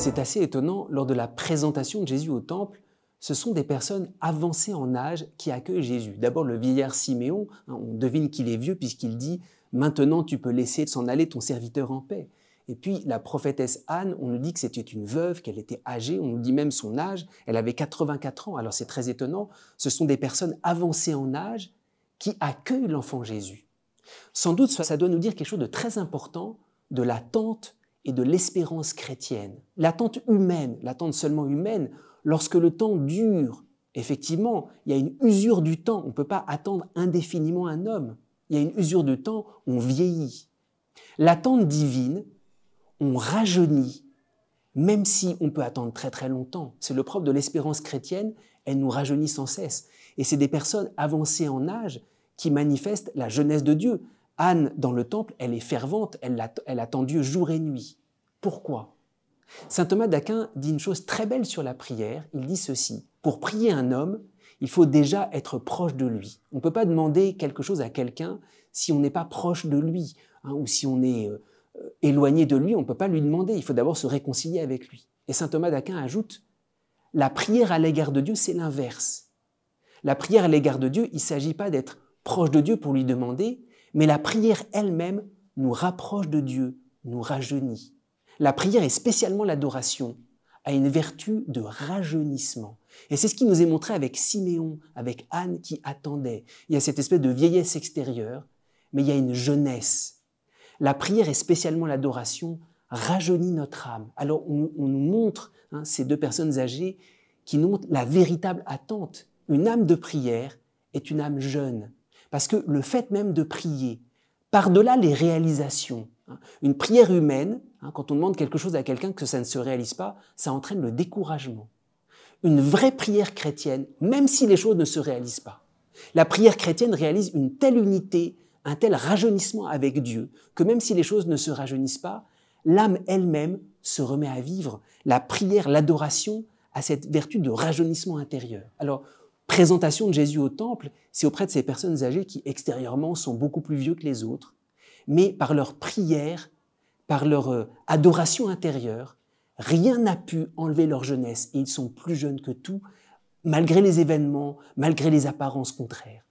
C'est assez étonnant, lors de la présentation de Jésus au temple, ce sont des personnes avancées en âge qui accueillent Jésus. D'abord le vieillard Siméon, on devine qu'il est vieux puisqu'il dit « Maintenant tu peux laisser s'en aller ton serviteur en paix ». Et puis la prophétesse Anne, on nous dit que c'était une veuve, qu'elle était âgée, on nous dit même son âge, elle avait 84 ans. Alors c'est très étonnant, ce sont des personnes avancées en âge qui accueillent l'enfant Jésus. Sans doute ça doit nous dire quelque chose de très important de l'attente et de l'espérance chrétienne. L'attente humaine, l'attente seulement humaine, lorsque le temps dure, effectivement, il y a une usure du temps. On ne peut pas attendre indéfiniment un homme. Il y a une usure du temps, on vieillit. L'attente divine, on rajeunit, même si on peut attendre très très longtemps. C'est le propre de l'espérance chrétienne, elle nous rajeunit sans cesse. Et c'est des personnes avancées en âge qui manifestent la jeunesse de Dieu. Anne, dans le temple, elle est fervente, elle attend Dieu jour et nuit. Pourquoi ? Saint Thomas d'Aquin dit une chose très belle sur la prière. Il dit ceci: pour prier un homme, il faut déjà être proche de lui. On ne peut pas demander quelque chose à quelqu'un si on n'est pas proche de lui, ou si on est éloigné de lui, on ne peut pas lui demander. Il faut d'abord se réconcilier avec lui. Et Saint Thomas d'Aquin ajoute: la prière à l'égard de Dieu, c'est l'inverse. La prière à l'égard de Dieu, il ne s'agit pas d'être proche de Dieu pour lui demander, mais la prière elle-même nous rapproche de Dieu, nous rajeunit. La prière et spécialement l'adoration a une vertu de rajeunissement. Et c'est ce qui nous est montré avec Siméon, avec Anne qui attendait. Il y a cette espèce de vieillesse extérieure, mais il y a une jeunesse. La prière et spécialement l'adoration rajeunit notre âme. Alors on nous montre, ces deux personnes âgées, qui nous montrent la véritable attente. Une âme de prière est une âme jeune. Parce que le fait même de prier, par-delà les réalisations, une prière humaine, quand on demande quelque chose à quelqu'un que ça ne se réalise pas, ça entraîne le découragement. Une vraie prière chrétienne, même si les choses ne se réalisent pas, la prière chrétienne réalise une telle unité, un tel rajeunissement avec Dieu, que même si les choses ne se rajeunissent pas, l'âme elle-même se remet à vivre. La prière, l'adoration a cette vertu de rajeunissement intérieur. Alors, présentation de Jésus au temple, c'est auprès de ces personnes âgées qui extérieurement sont beaucoup plus vieux que les autres, mais par leur prière, par leur adoration intérieure, rien n'a pu enlever leur jeunesse et ils sont plus jeunes que tout, malgré les événements, malgré les apparences contraires.